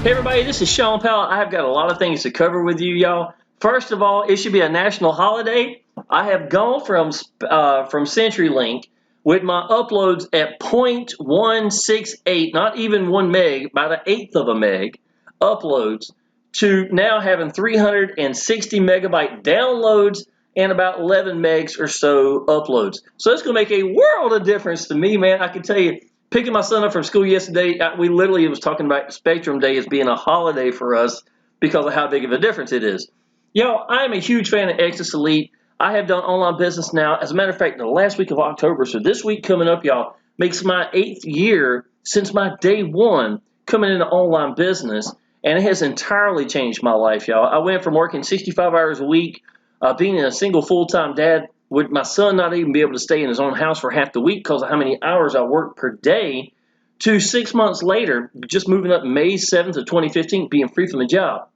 Hey everybody, this is Shawn Powell. I've got a lot of things to cover with you, y'all. First of all, it should be a national holiday. I have gone from CenturyLink with my uploads at 0.168, not even 1 meg, about an eighth of a meg uploads, to now having 360 megabyte downloads and about 11 megs or so uploads. So it's going to make a world of difference to me, man. I can tell you, picking my son up from school yesterday, we literally was talking about Spectrum Day as being a holiday for us because of how big of a difference it is. Yo, I am a huge fan of Exitus Elite. I have done online business now. As a matter of fact, the last week of October, so this week coming up, y'all, makes my 8th year since my day one coming into online business, and it has entirely changed my life, y'all. I went from working 65 hours a week, being a single full-time dad, with my son not even be able to stay in his own house for half the week because of how many hours I work per day, to 6 months later, just moving up May 7th of 2015, being free from the job.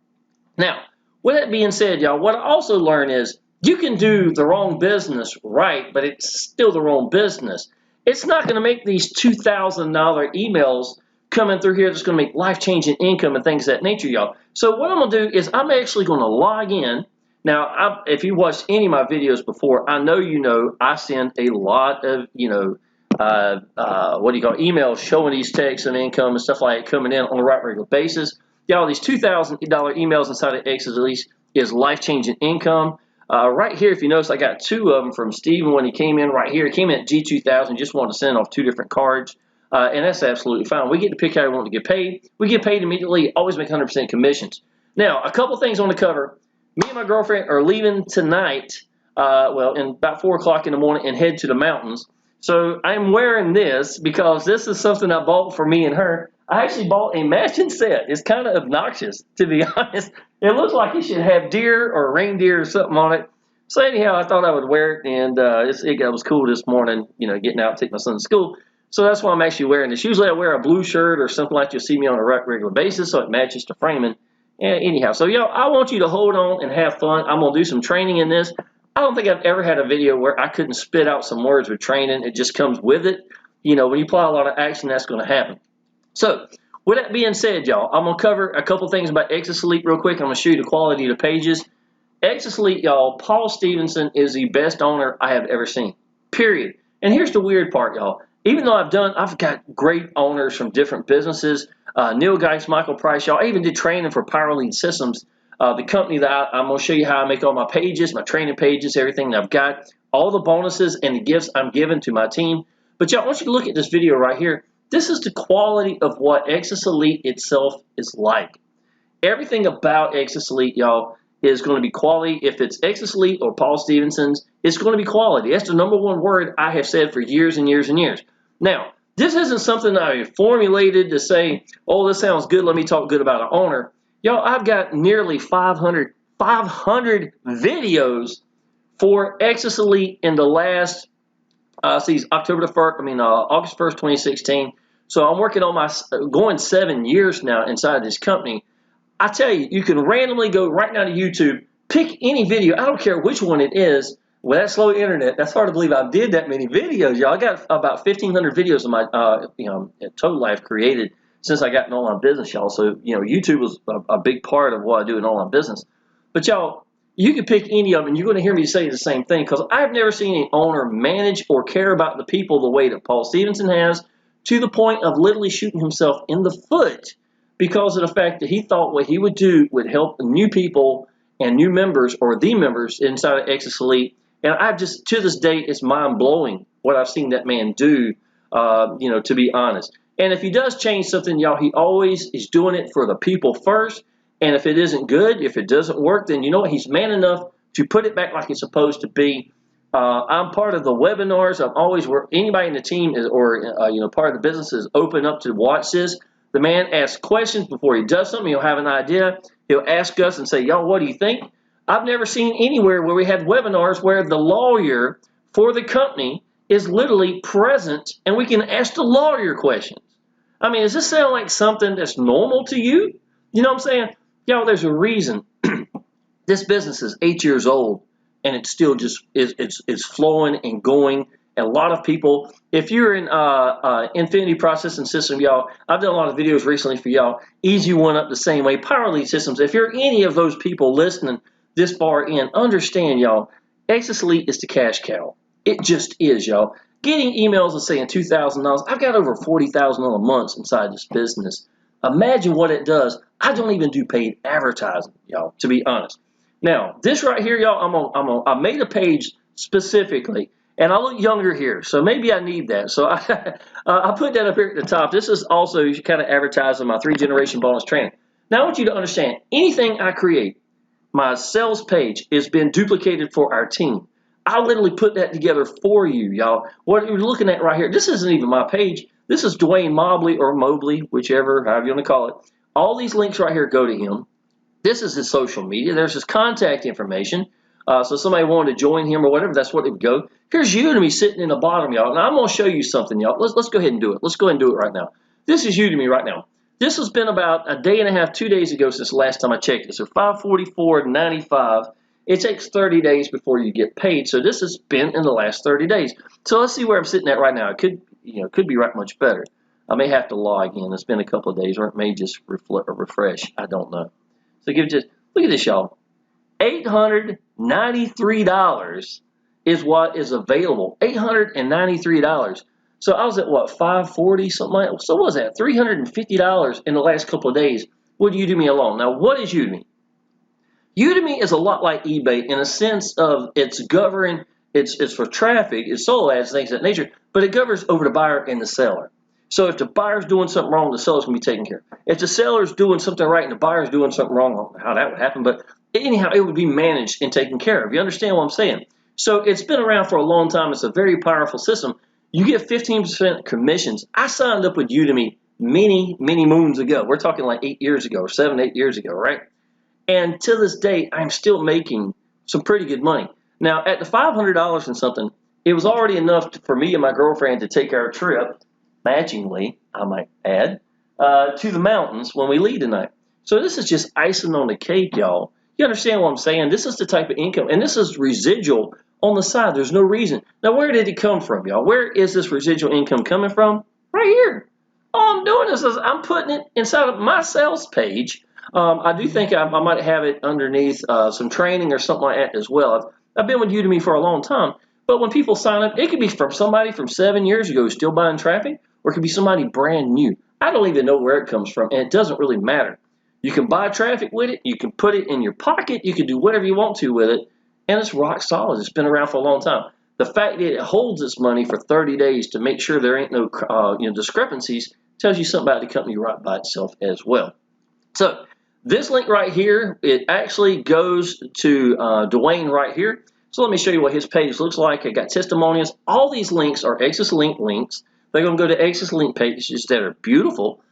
Now, with that being said, y'all, what I also learned is you can do the wrong business right, but it's still the wrong business. It's not going to make these $2,000 emails coming through here that's going to make life-changing income and things of that nature, y'all. So what I'm going to do is I'm actually going to log in. Now, if you watched any of my videos before, I know I send a lot of, emails showing these texts and income and stuff like that coming in on a regular basis. Y'all, these $2,000 emails inside of Exitus Elite is life-changing income. Right here, if you notice, I got 2 of them from Steven when he came in right here. He came in at G2000, just wanted to send off 2 different cards, and that's absolutely fine. We get to pick how we want to get paid. We get paid immediately, always make 100% commissions. Now, a couple things I want to cover. Me and my girlfriend are leaving tonight, in about 4 o'clock in the morning, and head to the mountains. So I'm wearing this because this is something I bought for me and her. I actually bought a matching set. It's kind of obnoxious, to be honest. It looks like it should have deer or reindeer or something on it. So anyhow, I thought I would wear it, and it was cool this morning, getting out to take my son to school. So that's why I'm actually wearing this. Usually I wear a blue shirt or something like you'll see me on a regular basis, so it matches the framing. Anyhow, so I want you to hold on and have fun. I'm going to do some training in this. I don't think I've ever had a video where I couldn't spit out some words with training. It just comes with it. When you apply a lot of action, that's going to happen. So with that being said, y'all, I'm going to cover a couple things about Exitus Elite real quick. I'm going to show you the quality of the pages. Exitus Elite, y'all, Paul Stevenson is the best owner I have ever seen, period. And here's the weird part, y'all. Even though I've got great owners from different businesses, Neil Geist, Michael Price, y'all. I even did training for Powell Systems, the company that I'm going to show you how I make all my pages, my training pages, everything that I've got, all the bonuses and the gifts I'm giving to my team. But y'all, I want you to look at this video right here. This is the quality of what Exitus Elite itself is like. Everything about Exitus Elite, y'all, is going to be quality. If it's Exitus Elite or Paul Stevenson's, it's going to be quality. That's the #1 word I have said for years and years and years. Now, this isn't something I formulated to say, oh, this sounds good, let me talk good about an owner. Y'all, I've got nearly 500 videos for Exitus Elite in the last, August 1st, 2016. So I'm working on going 7 years now inside this company. I tell you, you can randomly go right now to YouTube, pick any video, I don't care which one it is. With that slow internet, that's hard to believe I did that many videos, y'all. I got about 1,500 videos of my, total life created since I got in online business, y'all. So, YouTube was a big part of what I do in online business. But, y'all, you can pick any of them, and you're going to hear me say the same thing because I've never seen an owner manage or care about the people the way that Paul Stevenson has, to the point of literally shooting himself in the foot because of the fact that he thought what he would do would help new people and new members or the members inside of Exitus Elite. And to this day, it's mind-blowing what I've seen that man do, to be honest. And if he does change something, y'all, he always is doing it for the people first. And if it isn't good, if it doesn't work, then you know what? He's man enough to put it back like it's supposed to be. I'm part of the webinars. I'm always where anybody in the team is, or part of the business is open up to watch this. The man asks questions before he does something. He'll have an idea. He'll ask us and say, y'all, what do you think? I've never seen anywhere where we had webinars where the lawyer for the company is literally present and we can ask the lawyer questions. I mean, does this sound like something that's normal to you? You know what I'm saying? Y'all, there's a reason this business is 8 years old and it's still just it's flowing and going And a lot of people, if you're in Infinity Processing System, y'all, I've done a lot of videos recently for y'all. Easy One Up the same way. Power Elite Systems. If you're any of those people listening this far in, understand, y'all, Exitus Elite is the cash cow. It just is, y'all. Getting emails and saying $2,000. I've got over $40,000 a month inside this business. Imagine what it does. I don't even do paid advertising, y'all, to be honest. Now, this right here, y'all, I made a page specifically, and I look younger here, so maybe I need that. So I put that up here at the top. This is also kind of advertising my 3-generation bonus training. Now, I want you to understand, anything I create, my sales page has been duplicated for our team. I literally put that together for you, y'all. What you're looking at right here, this isn't even my page. This is Dwayne Mobley or Mobley, whichever, however you want to call it. All these links right here go to him. This is his social media. There's his contact information. So somebody wanted to join him or whatever, that's what it would go. Here's Udemy sitting in the bottom, y'all. Now, I'm going to show you something, y'all. Let's go ahead and do it. Let's go ahead and do it right now. This is Udemy right now. This has been about a day and a half, 2 days ago since the last time I checked it. So $544.95. It takes 30 days before you get paid. So this has been in the last 30 days. So let's see where I'm sitting at right now. It could be right much better. I may have to log in. It's been a couple of days, or it may just refresh. I don't know. So look at this, y'all. $893 is what is available. $893. So I was at what, 540 something like that. So what was that? $350 in the last couple of days with Udemy alone. Now, what is Udemy? Udemy is a lot like eBay in a sense of it's governed. It's for traffic, it's solo ads, things of that nature, but it governs over the buyer and the seller. So if the buyer's doing something wrong, the seller's going to be taken care of. If the seller's doing something right and the buyer's doing something wrong, I don't know how that would happen, but anyhow, it would be managed and taken care of. You understand what I'm saying? So it's been around for a long time. It's a very powerful system. You get 15% commissions. I signed up with Udemy many moons ago. We're talking like 8 years ago or 7, 8 years ago, right? And to this day, I'm still making some pretty good money. Now, at the $500 and something, it was already enough for me and my girlfriend to take our trip, matchingly, I might add, to the mountains when we leave tonight. So this is just icing on the cake, y'all. You understand what I'm saying? This is the type of income, and this is residual on the side. There's no reason. Now, where did it come from, y'all? Where is this residual income coming from? Right here. All I'm doing is I'm putting it inside of my sales page. I do think I might have it underneath some training or something like that as well. I've been with Udemy for a long time, but when people sign up, it could be from somebody from 7 years ago who's still buying traffic, or it could be somebody brand new. I don't even know where it comes from, and it doesn't really matter. You can buy traffic with it, you can put it in your pocket, you can do whatever you want to with it, and it's rock solid. It's been around for a long time. The fact that it holds its money for 30 days to make sure there ain't no discrepancies tells you something about the company right by itself as well. So this link right here, it actually goes to Dwayne right here. So let me show you what his page looks like. I got testimonials. All these links are Exitus Elite links. They're going to go to Exitus Elite pages that are beautiful,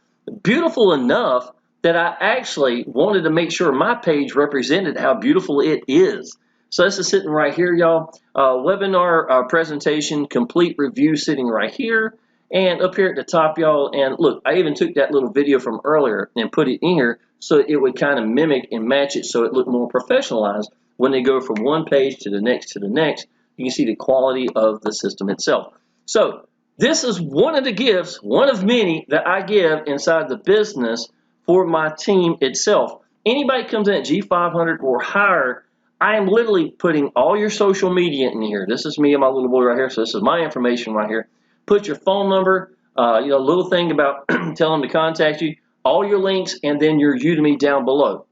beautiful enough that I actually wanted to make sure my page represented how beautiful it is. So this is sitting right here, y'all. Webinar presentation, complete review sitting right here. And up here at the top, y'all, and look, I even took that little video from earlier and put it in here so it would kind of mimic and match it so it looked more professionalized when they go from one page to the next to the next. You can see the quality of the system itself. So this is one of the gifts, one of many that I give inside the business for my team itself. Anybody comes in at G500 or higher, I am literally putting all your social media in here. This is me and my little boy right here, so this is my information right here. Put your phone number, little thing about tell them to contact you, all your links, and then your Udemy down below.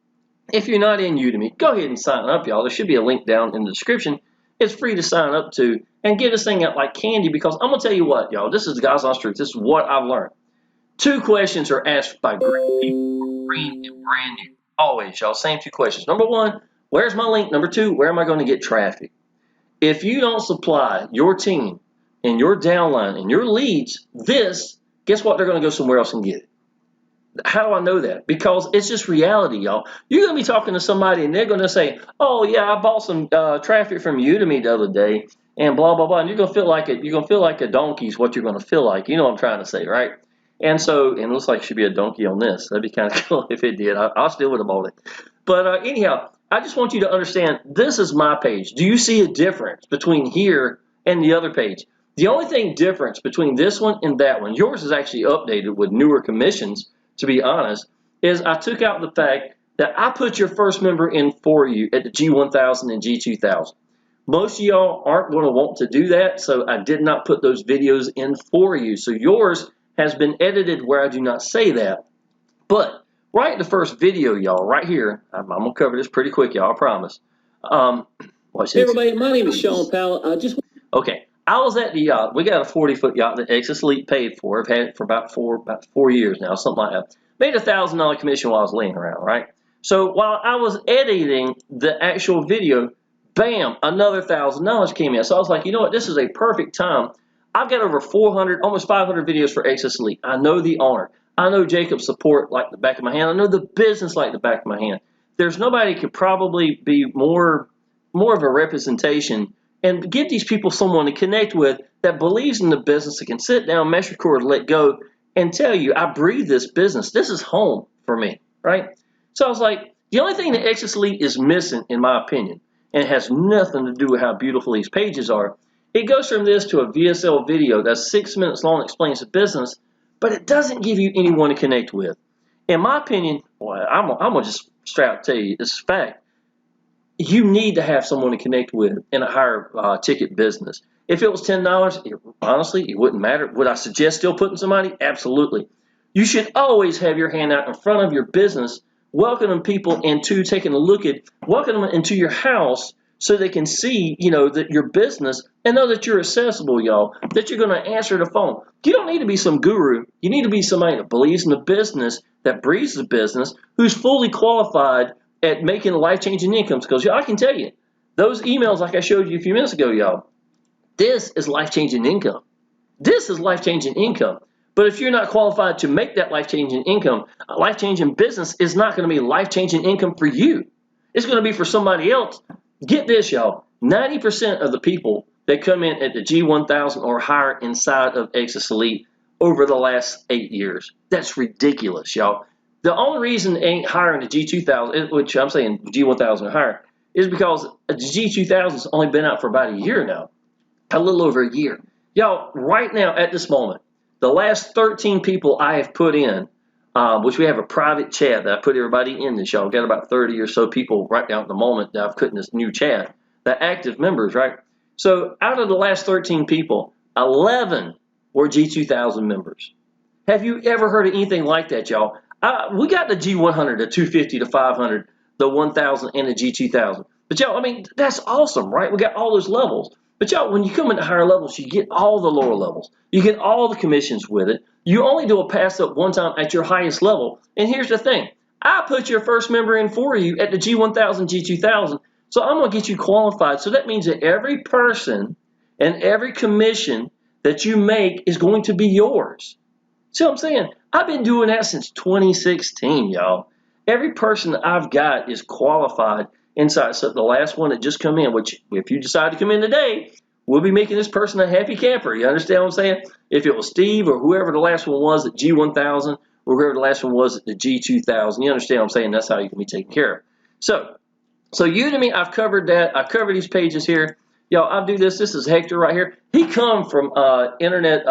If you're not in Udemy, go ahead and sign up, y'all. There should be a link down in the description. It's free to sign up to and get this thing out like candy, because I'm going to tell you what, y'all, this is the God's honest truth. This is what I've learned. 2 questions are asked by great people, green and brand new. Always, y'all, same 2 questions. Number 1, where's my link? Number 2, where am I going to get traffic? If you don't supply your team and your downline and your leads guess what? They're going to go somewhere else and get it. How do I know that? Because it's just reality, y'all. You're going to be talking to somebody and they're going to say, oh, yeah, I bought some traffic from Udemy the other day and blah, blah, blah. And you're going to feel like it. You're going to feel like a donkey is what you're going to feel like. You know what I'm trying to say, right? And so, and it looks like it should be a donkey on this. That'd be kind of cool if it did. I still would have bought it. But anyhow, I just want you to understand, this is my page. Do you see a difference between here and the other page? The only thing difference between this one and that one, yours is actually updated with newer commissions, to be honest, is I took out the fact that I put your first member in for you at the G1000 and G2000. Most of y'all aren't going to want to do that, so I did not put those videos in for you. So yours has been edited where I do not say that. But right in the first video, y'all, right here, I'm going to cover this pretty quick, y'all, I promise. Hey everybody, my name is Shawn Powell. Okay, I was at the yacht. We got a 40-foot yacht that Exitus Elite paid for. I've had it for about four years now, something like that. Made $1,000 commission while I was laying around, right? So while I was editing the actual video, bam, another $1,000 came in. So I was like, you know what? This is a perfect time. I've got over 400, almost 500 videos for Exitus Elite. I know the owner. I know Jacob's support like the back of my hand. I know the business like the back of my hand. There's nobody could probably be more of a representation and give these people someone to connect with that believes in the business, that can sit down, mesh record, let go, and tell you, I breathe this business. This is home for me, right? So I was like, the only thing that Exitus Elite is missing, in my opinion, and it has nothing to do with how beautiful these pages are, it goes from this to a VSL video that's 6 minutes long, explains the business, but it doesn't give you anyone to connect with. In my opinion, well, I'm going to just straight out tell you, it's a fact. You need to have someone to connect with in a higher ticket business. If it was $10, honestly, it wouldn't matter. Would I suggest still putting somebody? Absolutely. You should always have your hand out in front of your business, welcoming people into taking a look at, welcome them into your house so they can see, that your business and know that you're accessible, y'all, that you're going to answer the phone. You don't need to be some guru. You need to be somebody that believes in the business, that breathes the business, who's fully qualified at making life-changing incomes. Because I can tell you, those emails like I showed you a few minutes ago, y'all, this is life-changing income. This is life-changing income. But if you're not qualified to make that life-changing income, a life-changing business is not going to be life-changing income for you. It's going to be for somebody else. Get this, y'all. 90% of the people that come in at the G1000 or higher inside of Exitus Elite over the last 8 years. That's ridiculous, y'all. The only reason it ain't higher in the G2000, which I'm saying G1000 or higher, is because the G2000 has only been out for about a year now. A little over a year. Y'all, right now at this moment, the last 13 people I have put in, which we have a private chat that I put everybody in this, y'all. Got about 30 or so people right now at the moment that I've put in this new chat. The active members, right? So out of the last 13 people, 11 were G2000 members. Have you ever heard of anything like that, y'all? We got the G100, the 250, the 500, the 1000, and the G2000. But y'all, I mean, that's awesome, right? We got all those levels. But y'all, when you come into higher levels, you get all the lower levels. You get all the commissions with it. You only do a pass up one time at your highest level. And here's the thing. I put your first member in for you at the G1000, G2000. So I'm going to get you qualified. So that means that every person and every commission that you make is going to be yours. See what I'm saying? I've been doing that since 2016, y'all. Every person that I've got is qualified inside. So the last one that just come in, which if you decide to come in today, we'll be making this person a happy camper. You understand what I'm saying? If it was Steve or whoever the last one was at G1000 or whoever the last one was at the G2000, you understand what I'm saying? That's how you can be taken care of. So Udemy, I've covered that. I've covered these pages here. Y'all, I'll do this. This is Hector right here. He come from internet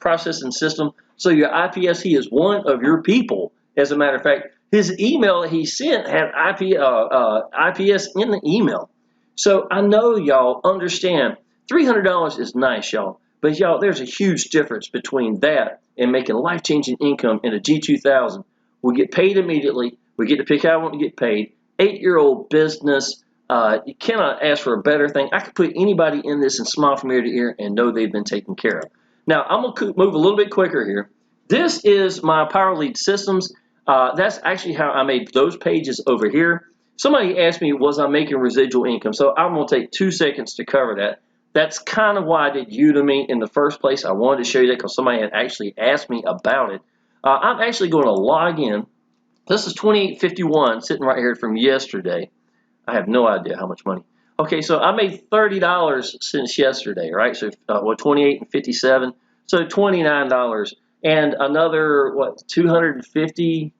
processing system. So your IPS, he is one of your people. As a matter of fact, his email that he sent had IPS in the email. So I know y'all understand $300 is nice, y'all. But y'all, there's a huge difference between that and making life-changing income in a G2000. We get paid immediately. We get to pick how we want to get paid. 8-year-old business. You cannot ask for a better thing. I could put anybody in this and smile from ear to ear and know they've been taken care of. Now, I'm going to move a little bit quicker here. This is my Power Lead Systems. That's actually how I made those pages over here. Somebody asked me, was I making residual income? So I'm going to take 2 seconds to cover that. That's kind of why I did Udemy in the first place. I wanted to show you that because somebody had actually asked me about it. I'm actually going to log in. This is 2851 sitting right here from yesterday. I have no idea how much money. Okay, so I made $30 since yesterday, right? So, 28 and 57, so $29, and another $250,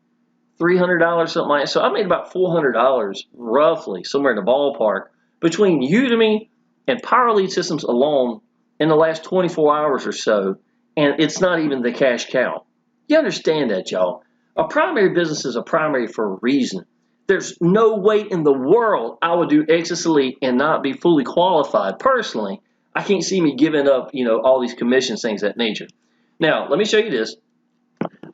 $300, something like that. So I made about $400 roughly, somewhere in the ballpark, between Udemy and Power Lead Systems alone in the last 24 hours or so, and it's not even the cash cow. You understand that, y'all? A primary business is a primary for a reason. There's no way in the world I would do Exitus Elite and not be fully qualified. Personally, I can't see me giving up, all these commissions, things of that nature. Now, let me show you this.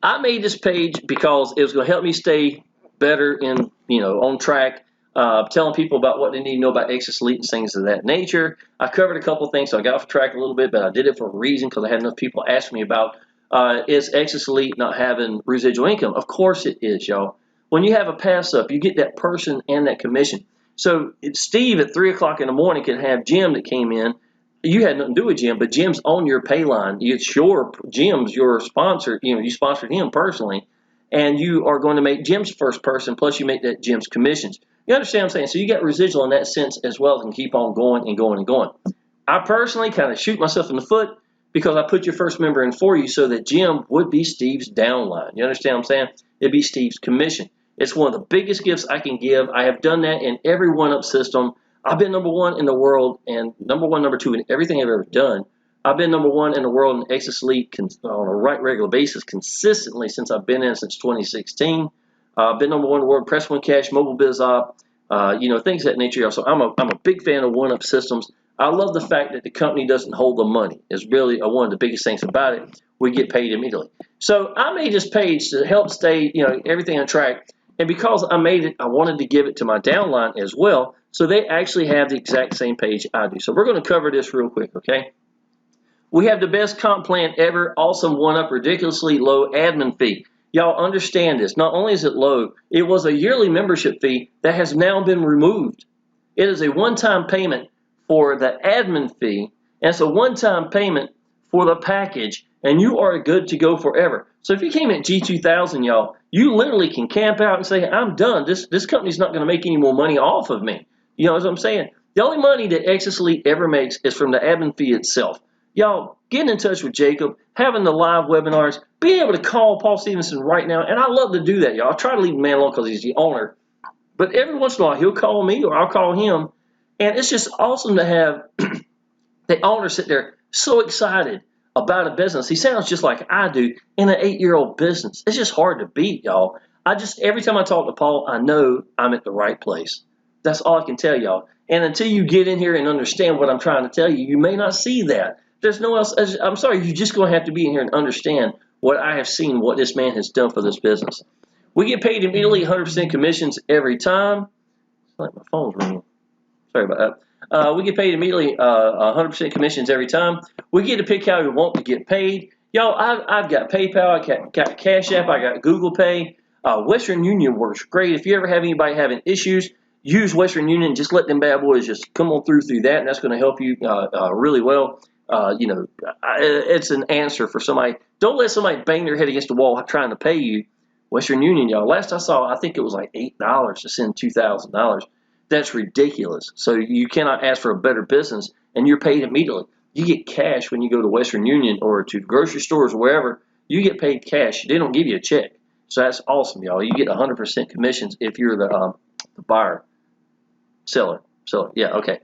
I made this page because it was going to help me stay better in, on track, telling people about what they need to know about Exitus Elite and things of that nature. I covered a couple things, so I got off track a little bit, but I did it for a reason because I had enough people ask me about, is Exitus Elite not having residual income? Of course it is, y'all. When you have a pass up, you get that person and that commission. So Steve at 3 o'clock in the morning can have Jim that came in. You had nothing to do with Jim, but Jim's on your pay line. It's Jim's your sponsor. You sponsored him personally, and you are going to make Jim's first person, plus you make that Jim's commissions. You understand what I'm saying? So you get residual in that sense as well, and keep on going and going and going. I personally kind of shoot myself in the foot because I put your first member in for you so that Jim would be Steve's downline. You understand what I'm saying? It'd be Steve's commission. It's one of the biggest gifts I can give. I have done that in every one-up system. I've been number one in the world and number one, number two in everything I've ever done. I've been number one in the world in Exitus Elite on a regular basis consistently since I've been in since 2016. I've been number one in the world, Press One Cash, Mobile Biz Op, things of that nature. So I'm a big fan of one-up systems. I love the fact that the company doesn't hold the money. It's really one of the biggest things about it. We get paid immediately. So I made this page to help stay, everything on track. And because I made it, I wanted to give it to my downline as well, so they actually have the exact same page I do. So we're going to cover this real quick, okay? We have the best comp plan ever, awesome one-up, ridiculously low admin fee. Y'all understand this. Not only is it low, it was a yearly membership fee that has now been removed. It is a one-time payment for the admin fee, and it's a one-time payment for the package, and you are good to go forever. So if you came at G2000, y'all, you literally can camp out and say, I'm done. This company's not going to make any more money off of me. You know what I'm saying? The only money that Exitus Elite ever makes is from the admin fee itself. Y'all, getting in touch with Jacob, having the live webinars, being able to call Paul Stevenson right now, and I love to do that, y'all. I try to leave the man alone because he's the owner, but every once in a while he'll call me or I'll call him, and it's just awesome to have the owner sit there so excited about a business. He sounds just like I do in an 8-year-old business. It's just hard to beat, y'all. Every time I talk to Paul, I know I'm at the right place. That's all I can tell y'all. And until you get in here and understand what I'm trying to tell you, you may not see that. There's no else. I'm sorry, you're just going to have to be in here and understand what I have seen, what this man has done for this business. We get paid immediately 100% commissions every time. It's like my phone's ringing. Sorry about that. We get paid immediately 100% commissions every time. We get to pick how we want to get paid. Y'all, I've got PayPal, I got Cash App, I got Google Pay. Western Union works great. If you ever have anybody having issues, use Western Union. Just let them bad boys just come on through that, and that's going to help you really well. It's an answer for somebody. Don't let somebody bang their head against the wall trying to pay you. Western Union, y'all. Last I saw, I think it was like $8 to send $2,000. That's ridiculous. So you cannot ask for a better business, and you're paid immediately. You get cash when you go to Western Union or to grocery stores or wherever. You get paid cash. They don't give you a check. So that's awesome, y'all. You get 100% commissions if you're the buyer, seller. Yeah, okay.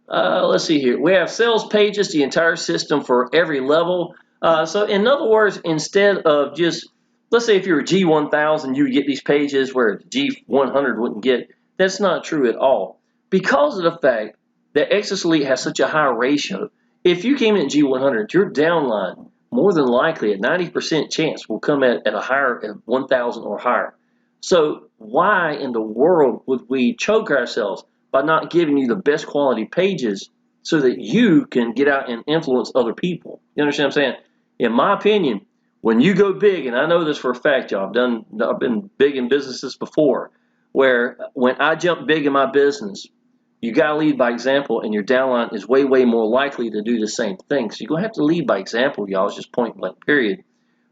Let's see here. We have sales pages, the entire system for every level. So in other words, instead of just, let's say if you're a G1000, you would get these pages where G100 wouldn't get. That's not true at all. Because of the fact that Exitus Elite has such a high ratio, if you came in at G100, your downline, more than likely, a 90% chance will come at a higher, at 1,000 or higher. So why in the world would we choke ourselves by not giving you the best quality pages so that you can get out and influence other people? You understand what I'm saying? In my opinion, when you go big, and I know this for a fact, y'all, I've been big in businesses before, where when I jump big in my business, you got to lead by example, and your downline is way, way more likely to do the same thing. So you're going to have to lead by example, y'all. It's just point blank, period.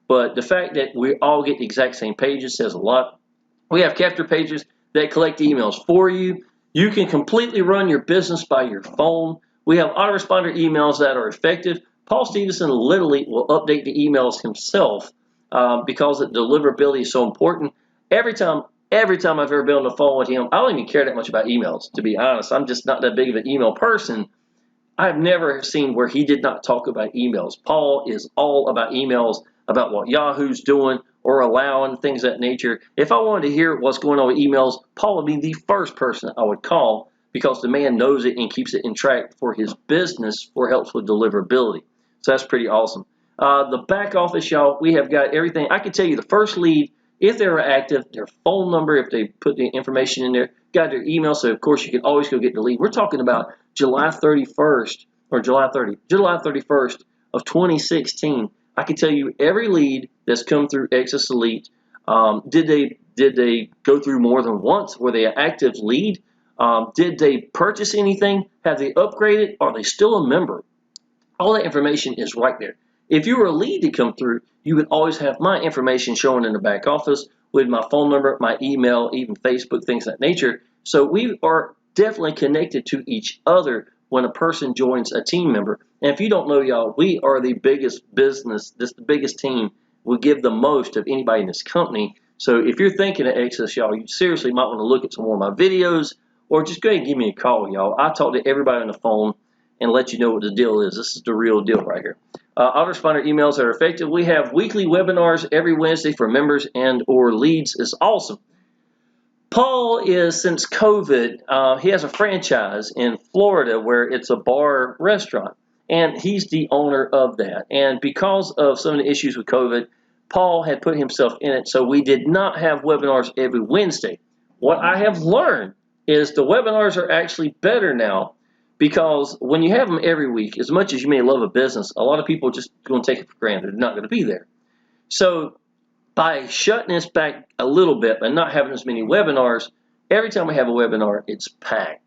But the fact that we all get the exact same pages says a lot. We have capture pages that collect emails for you. You can completely run your business by your phone. We have autoresponder emails that are effective. Paul Stevenson literally will update the emails himself because the deliverability is so important. Every time I've ever been on the phone with him, I don't even care that much about emails, to be honest. I'm just not that big of an email person. I've never seen where he did not talk about emails. Paul is all about emails, about what Yahoo's doing or allowing, things of that nature. If I wanted to hear what's going on with emails, Paul would be the first person I would call, because the man knows it and keeps it in track for his business, for helps with deliverability. So that's pretty awesome. The back office, y'all, we have got everything. I can tell you the first lead, if they were active, their phone number, if they put the information in there, got their email, so of course you can always go get the lead. We're talking about July 31st or July 31st of 2016. I can tell you every lead that's come through Exitus Elite. Did they go through more than once? Were they an active lead? Did they purchase anything? Have they upgraded? Are they still a member? All that information is right there. If you were a lead to come through, you would always have my information showing in the back office with my phone number, my email, even Facebook, things of that nature. So we are definitely connected to each other when a person joins a team member. And if you don't know, y'all, we are the biggest business, this the biggest team. We give the most of anybody in this company. So if you're thinking of Exitus, y'all, you seriously might want to look at some more of my videos, or just go ahead and give me a call, y'all. I talk to everybody on the phone and let you know what the deal is. This is the real deal right here. Autoresponder emails that are effective. We have weekly webinars every Wednesday for members and or leads. It's awesome. Paul is, since COVID, he has a franchise in Florida where it's a bar restaurant, and he's the owner of that. And because of some of the issues with COVID, Paul had put himself in it, so we did not have webinars every Wednesday. What I have learned is the webinars are actually better now, because when you have them every week, as much as you may love a business, a lot of people just going to take it for granted. They're not going to be there. So by shutting this back a little bit and not having as many webinars, every time we have a webinar, it's packed.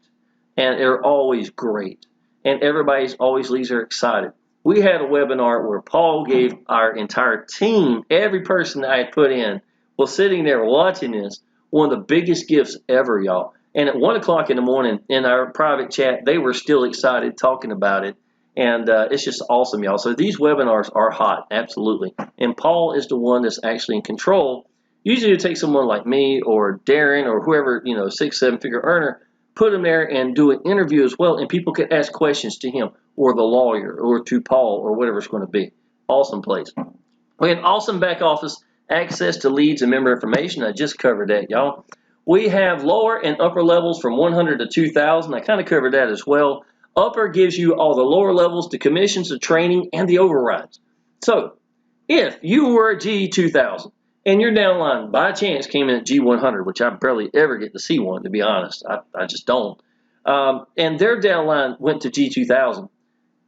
And they're always great. And everybody's always leaves there excited. We had a webinar where Paul gave our entire team, every person that I had put in, was sitting there watching this, one of the biggest gifts ever, y'all. And at 1 o'clock in the morning in our private chat, they were still excited talking about it. And it's just awesome, y'all. So these webinars are hot, absolutely. And Paul is the one that's actually in control. Usually it takes someone like me or Darren or whoever, 6, 7-figure earner, put him there and do an interview as well. And people can ask questions to him or the lawyer or to Paul or whatever it's going to be. Awesome place. We have awesome back office access to leads and member information. I just covered that, y'all. We have lower and upper levels from 100 to 2,000. I kind of covered that as well. Upper gives you all the lower levels, the commissions, the training, and the overrides. So if you were at G2000 and your downline by chance came in at G100, which I barely ever get to see one, to be honest, I just don't, and their downline went to G2000,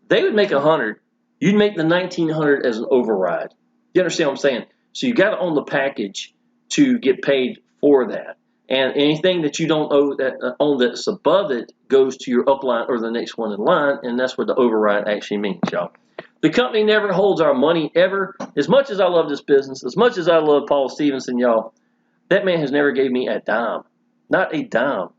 they would make 100. You'd make the 1900 as an override. You understand what I'm saying? So you got to own the package to get paid for that. And anything that you don't own that's above it goes to your upline or the next one in line, and that's what the override actually means, y'all. The company never holds our money ever. As much as I love this business, as much as I love Paul Stevenson, y'all, that man has never gave me a dime, not a dime,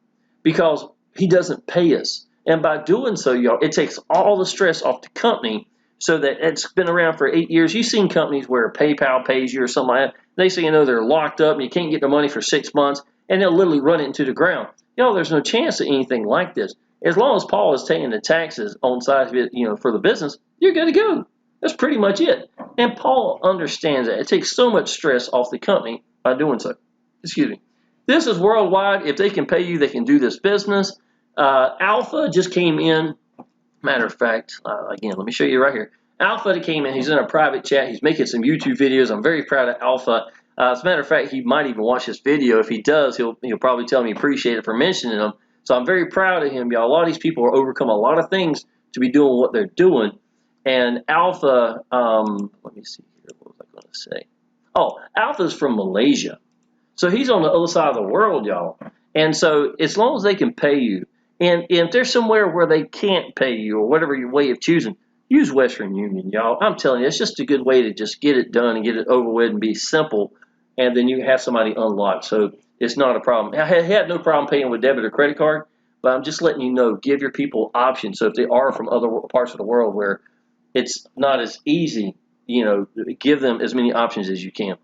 because he doesn't pay us. And by doing so, y'all, it takes all the stress off the company, so that it's been around for 8 years. You've seen companies where PayPal pays you or something like that. They say, they're locked up and you can't get their money for 6 months, and they'll literally run it into the ground. There's no chance of anything like this. As long as Paul is taking the taxes on side of it, for the business, you're good to go. That's pretty much it. And Paul understands that. It takes so much stress off the company by doing so. Excuse me. This is worldwide. If they can pay you, they can do this business. Alpha just came in. Matter of fact, again, let me show you right here. Alpha came in. He's in a private chat. He's making some YouTube videos. I'm very proud of Alpha. As a matter of fact, he might even watch this video. If he does, he'll probably tell me appreciate it for mentioning him. So I'm very proud of him, y'all. A lot of these people are overcome a lot of things to be doing what they're doing. And Alpha, let me see here. What was I going to say? Oh, Alpha's from Malaysia. So he's on the other side of the world, y'all. And so as long as they can pay you, and if there's somewhere where they can't pay you or whatever your way of choosing, use Western Union, y'all. I'm telling you, it's just a good way to just get it done and get it over with and be simple, and then you have somebody unlocked. So it's not a problem. I had no problem paying with debit or credit card, but I'm just letting you know, give your people options. So if they are from other parts of the world where it's not as easy, give them as many options as you can.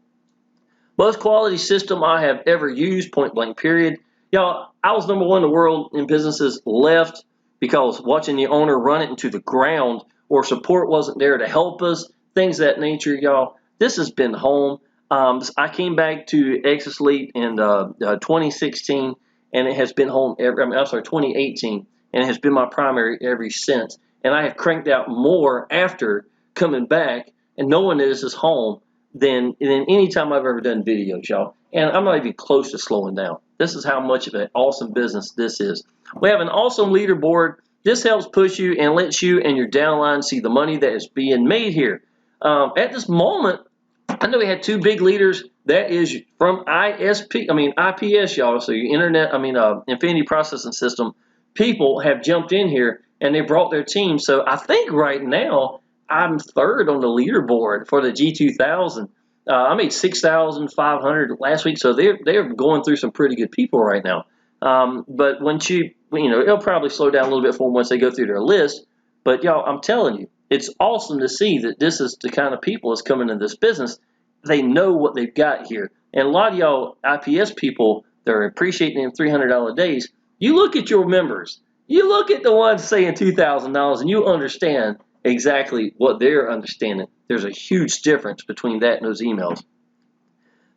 Most quality system I have ever used, point blank period. Y'all, I was #1 in the world in businesses, left, because watching the owner run it into the ground or support wasn't there to help us, things of that nature, y'all. This has been home. I came back to Exitus Elite in 2016, and it has been home ever. I'm sorry, 2018, and it has been my primary ever since. And I have cranked out more after coming back and knowing that this is home than any time I've ever done videos, y'all. And I'm not even close to slowing down. This is how much of an awesome business this is. We have an awesome leaderboard. This helps push you and lets you and your downline see the money that is being made here. At this moment, I know we had two big leaders. That is from IPS, y'all. So your Infinity Processing System people have jumped in here and they brought their team. So I think right now I'm third on the leaderboard for the G2000. I made 6,500 last week, so they're going through some pretty good people right now. But once it'll probably slow down a little bit for them once they go through their list. But y'all, I'm telling you, it's awesome to see that this is the kind of people that's coming into this business. They know what they've got here. And a lot of y'all IPS people that are appreciating them $300 days, you look at your members. You look at the ones saying $2,000 and you understand exactly what they're understanding. There's a huge difference between that and those emails.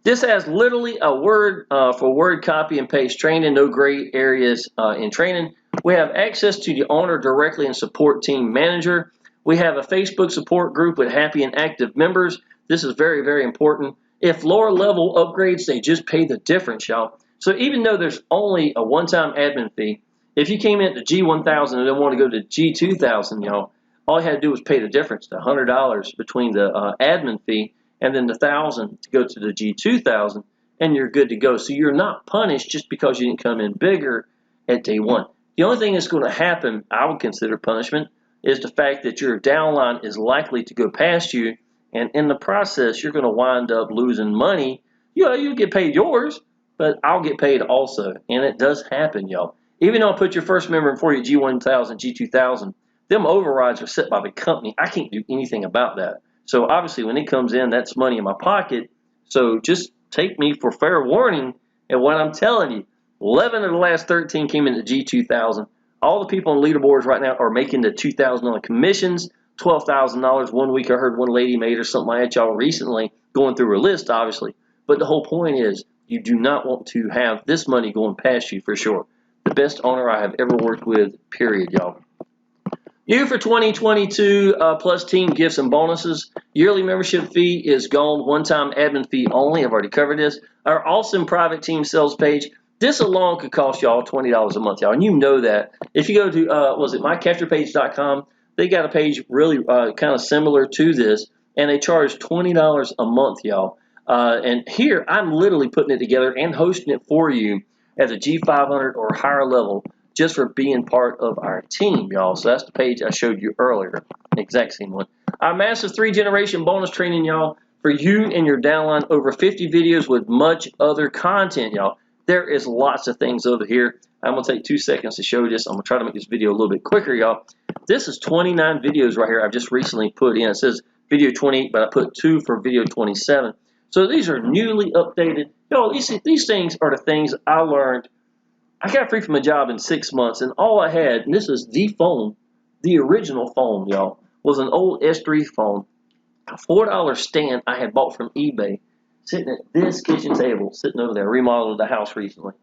This has literally a word for word copy and paste training, no gray areas in training. We have access to the owner directly and support team manager. We have a Facebook support group with happy and active members. This is very, very important. If lower level upgrades, they just pay the difference, y'all. So even though there's only a one-time admin fee, if you came in at the G1000 and then want to go to G2000, y'all, all you had to do was pay the difference, the $100 between the admin fee and then the $1,000 to go to the G2000, and you're good to go. So you're not punished just because you didn't come in bigger at day one. The only thing that's going to happen, I would consider punishment, is the fact that your downline is likely to go past you, and in the process, you're going to wind up losing money. You get paid yours, but I'll get paid also, and it does happen, y'all. Even though I put your first member in for you, G1000, G2000, them overrides are set by the company. I can't do anything about that. So obviously, when it comes in, that's money in my pocket. So just take me for fair warning at what I'm telling you. 11 of the last 13 came into G2000. All the people on leaderboards right now are making the $2,000 commissions, $12,000. 1 week I heard one lady made or something like that, y'all, recently, going through her list, obviously. But the whole point is you do not want to have this money going past you for sure. The best owner I have ever worked with, period, y'all. New for 2022, plus team gifts and bonuses. Yearly membership fee is gone. One-time admin fee only. I've already covered this. Our awesome private team sales page. This alone could cost y'all $20 a month, y'all, and you know that. If you go to, mycapturepage.com, they got a page really kind of similar to this, and they charge $20 a month, y'all. And here, I'm literally putting it together and hosting it for you as a G500 or higher level, just for being part of our team, y'all. So that's the page I showed you earlier, the exact same one. Our massive 3-generation bonus training, y'all, for you and your downline. Over 50 videos with much other content, y'all. There is lots of things over here. I'm going to take 2 seconds to show you this. I'm going to try to make this video a little bit quicker, y'all. This is 29 videos right here I've just recently put in. It says video 28, but I put 2 for video 27. So these are newly updated. Y'all, these things are the things I learned. I got free from a job in 6 months, and all I had, and this is the phone, the original phone, y'all, was an old S3 phone, a $4 stand I had bought from eBay, sitting at this kitchen table, sitting over there. I remodeled the house recently.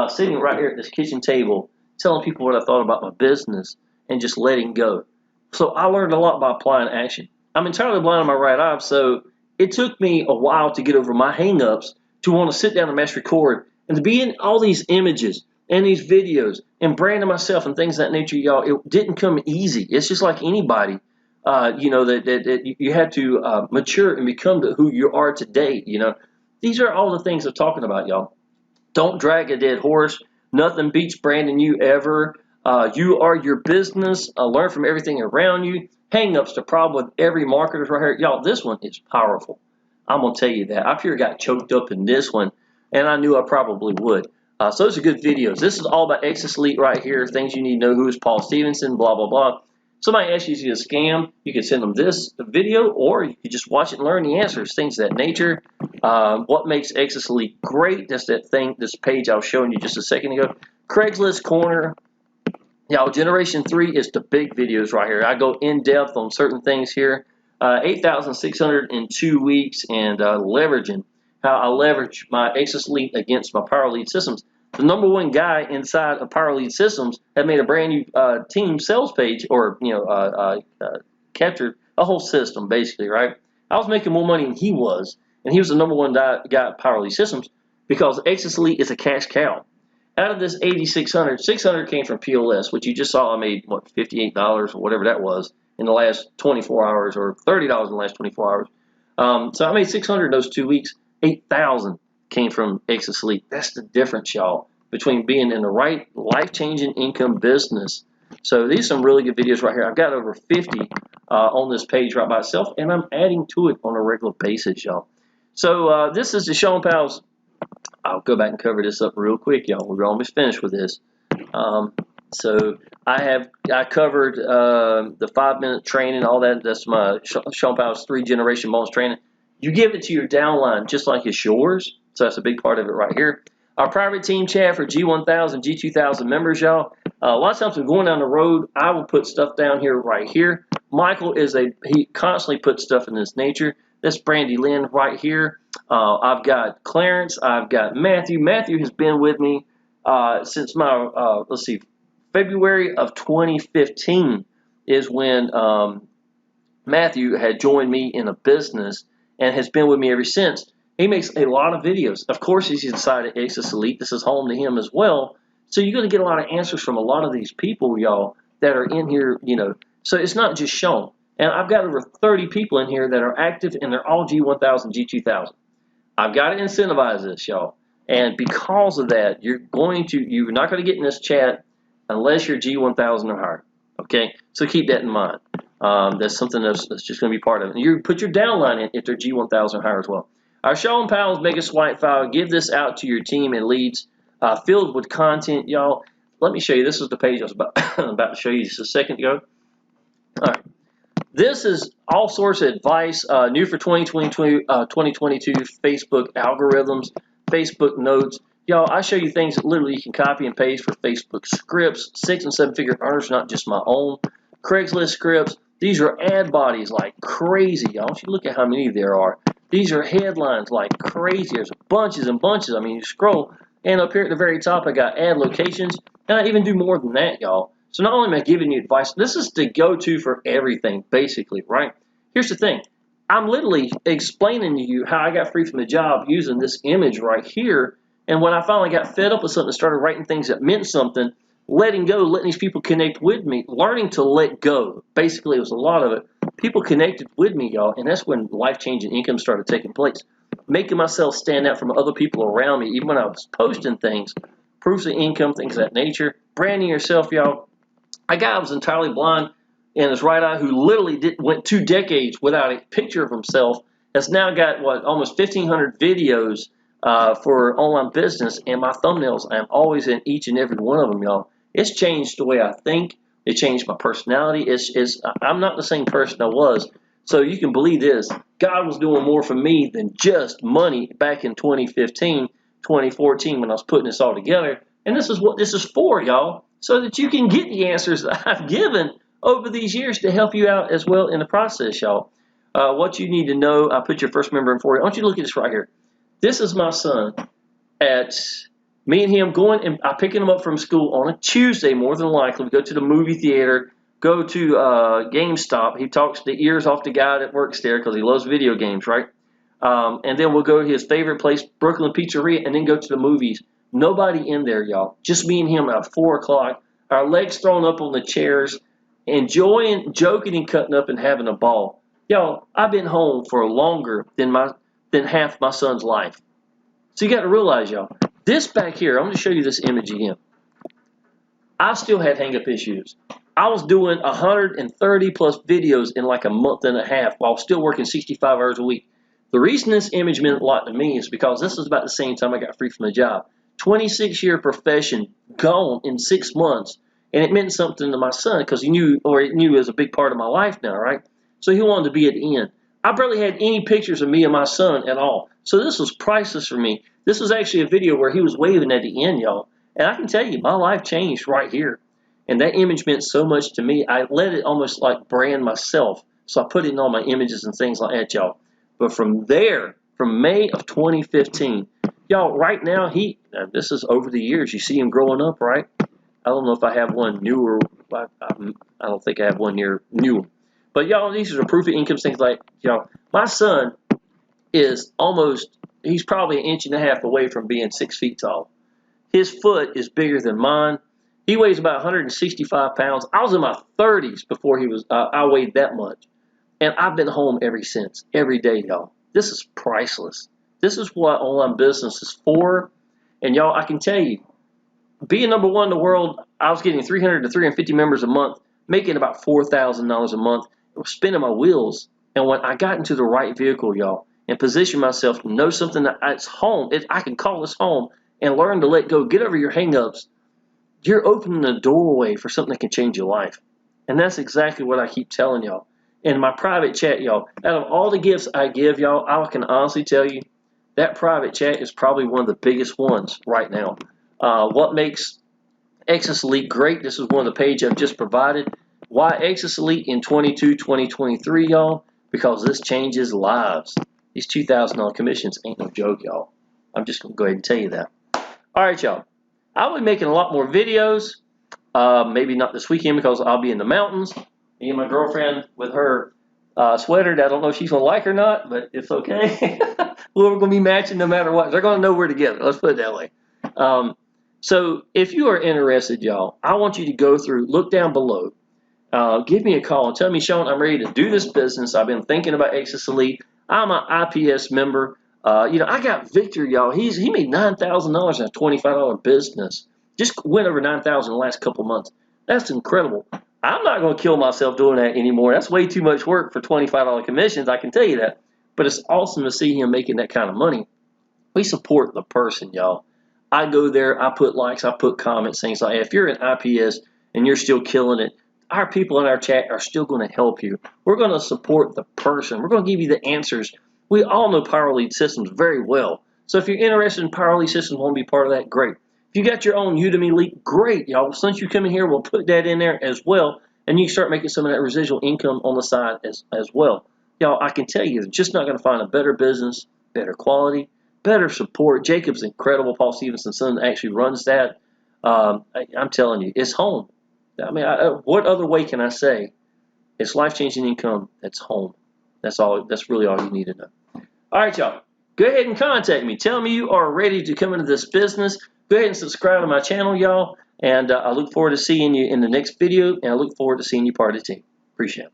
Sitting right here at this kitchen table, telling people what I thought about my business and just letting go. So I learned a lot by applying action. I'm entirely blind in my right eye, so it took me a while to get over my hang-ups to want to sit down and mass record and to be in all these images and these videos and branding myself and things of that nature, y'all. It didn't come easy. It's just like anybody, that you had to mature and become who you are today, These are all the things I'm talking about, y'all. Don't drag a dead horse. Nothing beats branding you ever. You are your business. Learn from everything around you. Hang-ups, the problem with every marketer right here. Y'all, this one is powerful. I'm going to tell you that. I pure got choked up in this one, and I knew I probably would. So those are good videos. This is all about Exitus Elite right here. Things you need to know. Who is Paul Stevenson, blah, blah, blah. Somebody asks you to scam, you can send them this video, or you can just watch it and learn the answers, things of that nature. What makes Exitus Elite great? That's that thing, this page I was showing you just a second ago. Craigslist Corner. Y'all, Generation 3 is the big videos right here. I go in depth on certain things here. 8,602 weeks and leveraging, how I leverage my Exitus Elite against my Power Lead systems. The #1 guy inside of Power Lead systems had made a brand new team sales page, or captured a whole system basically, right? I was making more money than he was, and he was the #1 guy at Power Lead systems because Exitus Elite is a cash cow. Out of this 8,600, 600 came from POS, which you just saw I made, what, $58 or whatever that was in the last 24 hours, or $30 in the last 24 hours. So I made 600 in those 2 weeks. 8,000 came from Exitus Elite. That's the difference, y'all, between being in the right life-changing income business. So these are some really good videos right here. I've got over 50 on this page right by itself, and I'm adding to it on a regular basis, y'all. So this is the Shawn Powell's. I'll go back and cover this up real quick, y'all. We're almost finished with this. So I covered the 5-minute training, all that. That's my Shawn Powell's 3-generation bonus training. You give it to your downline just like it's yours. So that's a big part of it right here. Our private team chat for G1000, G2000 members, y'all. A lot of times when going down the road, I will put stuff down here right here. Michael he constantly puts stuff in this nature. That's Brandy Lynn right here. I've got Clarence. I've got Matthew. Matthew has been with me since my, February of 2015 is when Matthew had joined me in a business and has been with me ever since. He makes a lot of videos. Of course, he's inside of Exitus Elite. This is home to him as well. So you're going to get a lot of answers from a lot of these people, y'all, that are in here, So it's not just Shawn. And I've got over 30 people in here that are active, and they're all G1000, G2000. I've got to incentivize this, y'all. And because of that, you're not going to get in this chat unless you're G1000 or higher. Okay? So keep that in mind. That's something that's just going to be part of it. And you put your downline in if they're G1000 or higher as well. Our Shawn Powell's Mega Swipe File. Give this out to your team and leads filled with content, y'all. Let me show you. This is the page I was about to show you just a second ago. All right. This is all sorts of advice, new for 2022 Facebook algorithms, Facebook notes. Y'all, I show you things that literally you can copy and paste for Facebook scripts, 6- and 7-figure earners, not just my own. Craigslist scripts. These are ad bodies like crazy, y'all. If you look at how many there are. These are headlines like crazy. There's bunches and bunches. I mean, you scroll, and up here at the very top, I got ad locations, and I even do more than that, y'all. So not only am I giving you advice, this is the go-to for everything, basically, right? Here's the thing. I'm literally explaining to you how I got free from the job using this image right here. And when I finally got fed up with something, started writing things that meant something, letting go, letting these people connect with me, learning to let go. Basically, it was a lot of it. People connected with me, y'all, and that's when life-changing income started taking place. Making myself stand out from other people around me, even when I was posting things, proofs of income, things of that nature. Branding yourself, y'all. A guy was entirely blind in his right eye who literally went 2 decades without a picture of himself, has now got, almost 1,500 videos for online business, and my thumbnails, I'm always in each and every one of them, y'all. It's changed the way I think. It changed my personality. I'm not the same person I was. So you can believe this. God was doing more for me than just money back in 2015, 2014 when I was putting this all together. And this is what this is for, y'all, so that you can get the answers that I've given over these years to help you out as well in the process, y'all. What you need to know, I put your first member in for you. I want you to look at this right here. This is my son. Me and him going, and I'm picking him up from school on a Tuesday, more than likely. We go to the movie theater, go to GameStop. He talks the ears off the guy that works there because he loves video games, right? And then we'll go to his favorite place, Brooklyn Pizzeria, and then go to the movies. Nobody in there, y'all. Just me and him at 4 o'clock. Our legs thrown up on the chairs, enjoying, joking, and cutting up and having a ball. Y'all, I've been home for longer than half my son's life. So you got to realize, y'all, this back here, I'm going to show you this image again. I still had hang-up issues. I was doing 130 plus videos in like a month and a half while still working 65 hours a week. The reason this image meant a lot to me is because this was about the same time I got free from the job. 26-year profession gone in 6 months, and it meant something to my son because it knew it was a big part of my life now, right? So he wanted to be at the end. I barely had any pictures of me and my son at all. So this was priceless for me. This was actually a video where he was waving at the end, y'all. And I can tell you, my life changed right here. And that image meant so much to me. I let it almost like brand myself. So I put it in all my images and things like that, y'all. But from there, from May of 2015, y'all, right now, this is over the years. You see him growing up, right? I don't know if I have one newer. I don't think I have one near new. But y'all, these are proof of income things like, y'all, my son is he's probably 1.5 inches away from being 6 feet tall. His foot is bigger than mine. He weighs about 165 pounds. I was in my 30s before I weighed that much. And I've been home ever since, every day, y'all. This is priceless. This is what online business is for. And y'all, I can tell you, being number one in the world, I was getting 300 to 350 members a month, making about $4,000 a month. I was spinning my wheels. And when I got into the right vehicle, y'all, and positioned myself to know something that it's home, I can call this home, and learn to let go, get over your hang-ups, you're opening a doorway for something that can change your life. And that's exactly what I keep telling y'all. In my private chat, y'all, out of all the gifts I give y'all, I can honestly tell you that private chat is probably one of the biggest ones right now. What makes Exitus Elite great? This is one of the pages I've just provided. Why Exitus Elite in 2023, y'all? Because this changes lives. These $2,000 commissions ain't no joke, y'all. I'm just going to go ahead and tell you that. All right, y'all. I'll be making a lot more videos. Maybe not this weekend because I'll be in the mountains. Me and my girlfriend with her sweater. I don't know if she's going to like or not, but it's okay. We're going to be matching no matter what. They're going to know we're together. Let's put it that way. So if you are interested, y'all, I want you to go through, look down below. Give me a call and tell me, Shawn, I'm ready to do this business. I've been thinking about Exitus Elite. I'm an IPS member. I got Victor, y'all. He made $9,000 in a $25 business. Just went over $9,000 in the last couple months. That's incredible. I'm not going to kill myself doing that anymore. That's way too much work for $25 commissions, I can tell you that. But it's awesome to see him making that kind of money. We support the person, y'all. I go there, I put likes, I put comments, things like that. If you're an IPS and you're still killing it, our people in our chat are still going to help you. We're going to support the person. We're going to give you the answers. We all know Power Lead Systems very well. So if you're interested in Power Lead Systems, want to be part of that, great. If you got your own Udemy Elite, great, y'all. Since you come in here, we'll put that in there as well, and you start making some of that residual income on the side as well. Y'all, I can tell you, you're just not going to find a better business, better quality, better support. Jacob's incredible. Paul Stevenson's son actually runs that. I'm telling you, it's home. I mean, what other way can I say? It's life-changing income. That's home. That's all. That's really all you need to know. All right, y'all. Go ahead and contact me. Tell me you are ready to come into this business. Go ahead and subscribe to my channel, y'all. And I look forward to seeing you in the next video. And I look forward to seeing you part of the team. Appreciate it.